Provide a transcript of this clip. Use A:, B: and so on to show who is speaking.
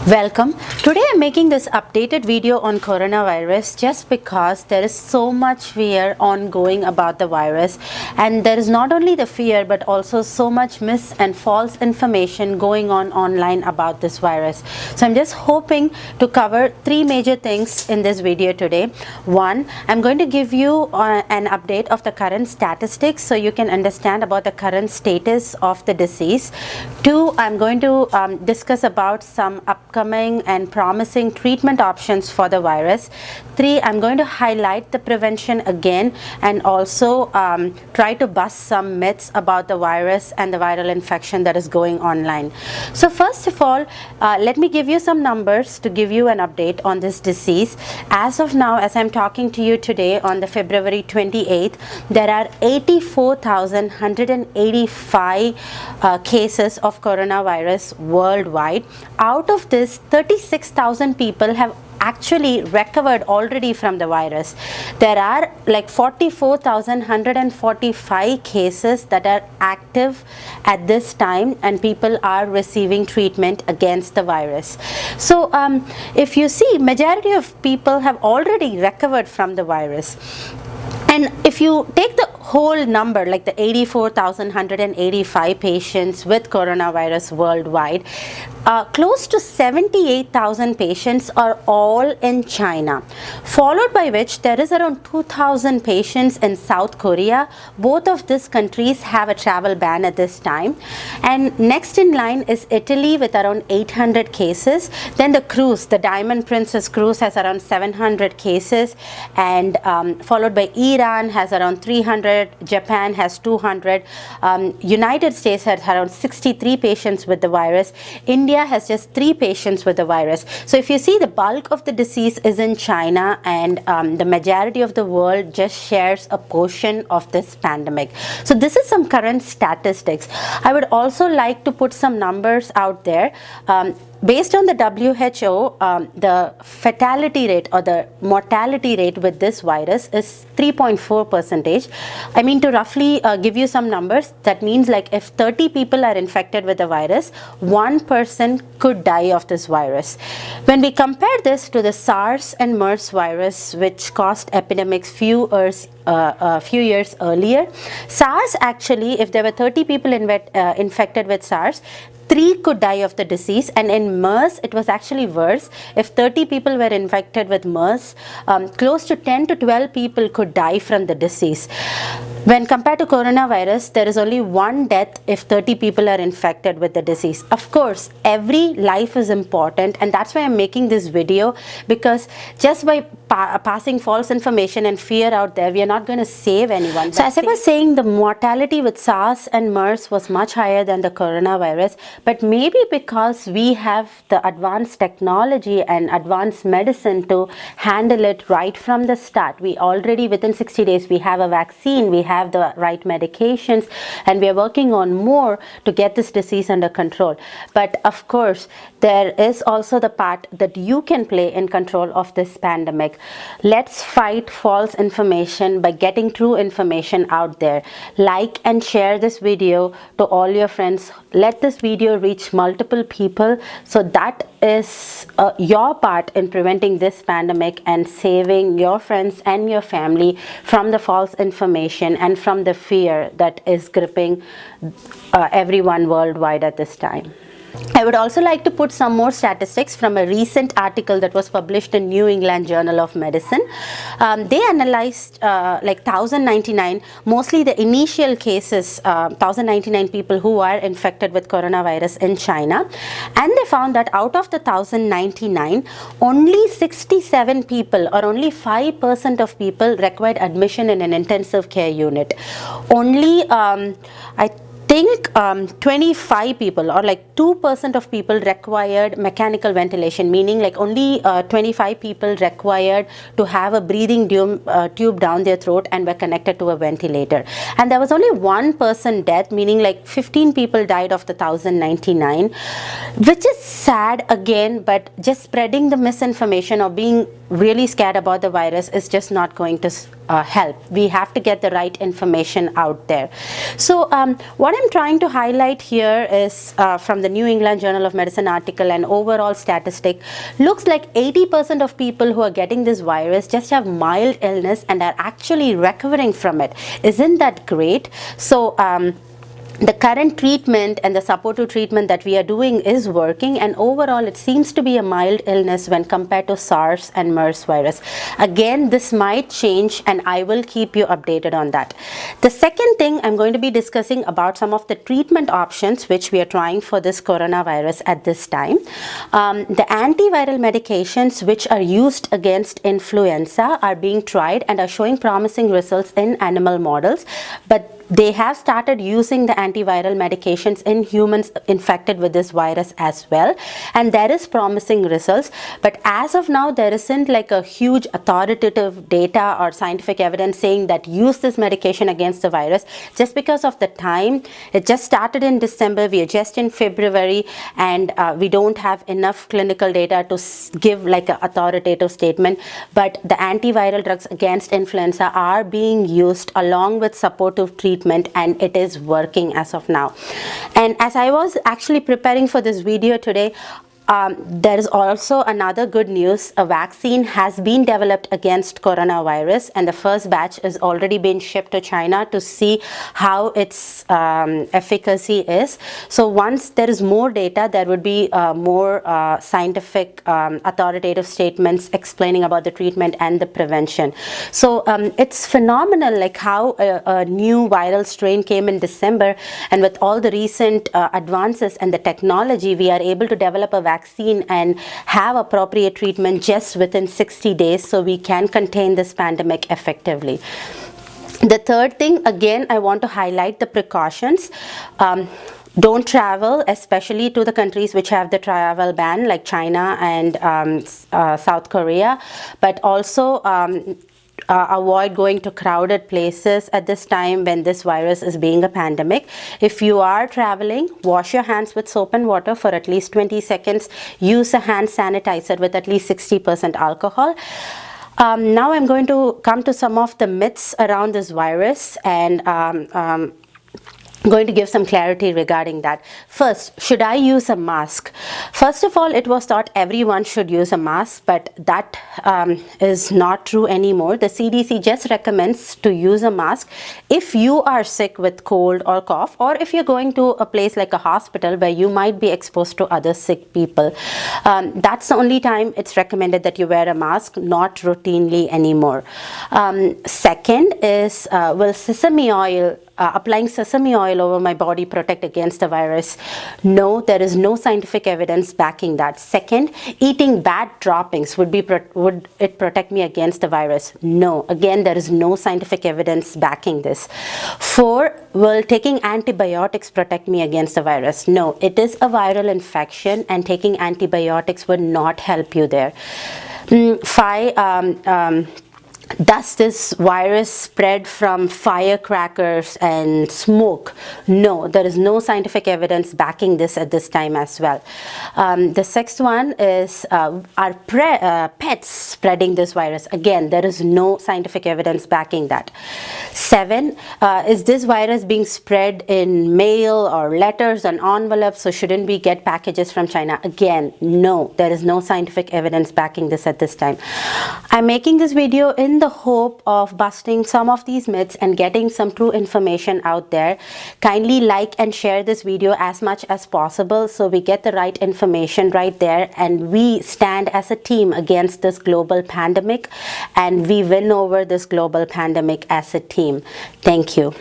A: Welcome. Today I'm making this updated video on coronavirus just because there is so much fear ongoing about the virus, and there is not only the fear but also so much mis and false information going on online about this virus. So I'm just hoping to cover three major things in this video today. One, I'm going to give you an update of the current statistics so you can understand about the current status of the disease. Two, I'm going to discuss about some upcoming and promising treatment options for the virus. Three, I'm going to highlight the prevention again and also try to bust some myths about the virus and the viral infection that is going online. So first of all, let me give you some numbers to give you an update on this disease. As of now, as I'm talking to you today on the February 28th, there are 84,185 cases of coronavirus worldwide. Out of this, 36,000 people have actually recovered already from the virus. There are like 44,145 cases that are active at this time, and people are receiving treatment against the virus. So if you see, majority of people have already recovered from the virus. And if you take the whole number, like the 84,185 patients with coronavirus worldwide, close to 78,000 patients are all in China, followed by which there is around 2,000 patients in South Korea. Both of these countries have a travel ban at this time. And next in line is Italy with around 800 cases. Then the cruise, the Diamond Princess cruise, has around 700 cases, and followed by Iran has around 300, Japan has 200, United States has around 63 patients with the virus, India has just 3 patients with the virus. So if you see, the bulk of the disease is in China, and the majority of the world just shares a portion of this pandemic. So this is some current statistics. I would also like to put some numbers out there. Based on the WHO, the fatality rate or the mortality rate with this virus is 3.4%. I mean, to roughly give you some numbers, that means like if 30 people are infected with the virus, 1 person could die of this virus. When we compare this to the SARS and MERS virus, which caused epidemics few years earlier, SARS actually, if there were 30 people infected with SARS, 3 could die of the disease, and in MERS it was actually worse. If 30 people were infected with MERS, close to 10 to 12 people could die from the disease. When compared to coronavirus, there is only 1 death if 30 people are infected with the disease. Of course, every life is important, and that's why I'm making this video, because just by passing false information and fear out there, we are not going to save anyone. So as I was saying, the mortality with SARS and MERS was much higher than the coronavirus, but maybe because we have the advanced technology and advanced medicine to handle it right from the start. We already, within 60 days, we have a vaccine, we have the right medications, and we are working on more to get this disease under control. But of course, there is also the part that you can play in control of this pandemic. Let's fight false information by getting true information out there. Like and share this video to all your friends. Let this video reach multiple people. So that is your part in preventing this pandemic and saving your friends and your family from the false information and from the fear that is gripping everyone worldwide at this time. I would also like to put some more statistics from a recent article that was published in New England Journal of Medicine. They analyzed like 1,099, mostly the initial cases, 1,099 people who are infected with coronavirus in China, and they found that out of the 1,099, only 67 people, or only 5% of people, required admission in an intensive care unit. Only I think 25 people, or like 2% of people, required mechanical ventilation, meaning like only 25 people required to have a breathing tube down their throat and were connected to a ventilator. And there was only 1 person death, meaning like 15 people died of the 1,099, which is sad again, but just spreading the misinformation or being really scared about the virus is just not going to help. We have to get the right information out there. So what I'm trying to highlight here is from the New England Journal of Medicine article, an overall statistic. Looks like 80% of people who are getting this virus just have mild illness and are actually recovering from it. Isn't that great? So the current treatment and the supportive treatment that we are doing is working, and overall it seems to be a mild illness when compared to SARS and MERS virus. Again, this might change and I will keep you updated on that. The second thing I'm going to be discussing about some of the treatment options which we are trying for this coronavirus at this time. The antiviral medications which are used against influenza are being tried and are showing promising results in animal models, but they have started using the antiviral medications in humans infected with this virus as well, and there is promising results. But as of now, there isn't like a huge authoritative data or scientific evidence saying that use this medication against the virus, just because of the time. It just started in December, we are just in February, and we don't have enough clinical data to give like an authoritative statement. But the antiviral drugs against influenza are being used along with supportive treatment, and it is working as of now. And as I was actually preparing for this video today, there is also another good news. A vaccine has been developed against coronavirus, and the first batch has already been shipped to China to see how its efficacy is. So once there is more data, there would be more scientific authoritative statements explaining about the treatment and the prevention. So it's phenomenal like how a new viral strain came in December, and with all the recent advances and the technology, we are able to develop a vaccine and have appropriate treatment just within 60 days, so we can contain this pandemic effectively. The third thing, again, I want to highlight the precautions. Don't travel, especially to the countries which have the travel ban, like China and South Korea, but also avoid going to crowded places at this time when this virus is being a pandemic. If you are traveling, wash your hands with soap and water for at least 20 seconds. Use a hand sanitizer with at least 60% alcohol. Now I'm going to come to some of the myths around this virus, and going to give some clarity regarding that. First, should I use a mask? First of all, it was thought everyone should use a mask, but that is not true anymore. The CDC just recommends to use a mask if you are sick with cold or cough, or if you're going to a place like a hospital where you might be exposed to other sick people. That's the only time it's recommended that you wear a mask, not routinely anymore. Second is, will sesame oil applying sesame oil over my body protect against the virus? No, there is no scientific evidence backing that. Second, eating bad droppings, would it protect me against the virus? No, again, there is no scientific evidence backing this. 4, will taking antibiotics protect me against the virus? No, it is a viral infection and taking antibiotics would not help you there. 5, does this virus spread from firecrackers and smoke? No, there is no scientific evidence backing this at this time as well. The 6th one is, are pets spreading this virus? Again, there is no scientific evidence backing that. 7, is this virus being spread in mail or letters and envelopes, so shouldn't we get packages from China? Again, no, there is no scientific evidence backing this at this time. I'm making this video in the hope of busting some of these myths and getting some true information out there. Kindly like and share this video as much as possible so we get the right information right there, and we stand as a team against this global pandemic, and we win over this global pandemic as a team. Thank you.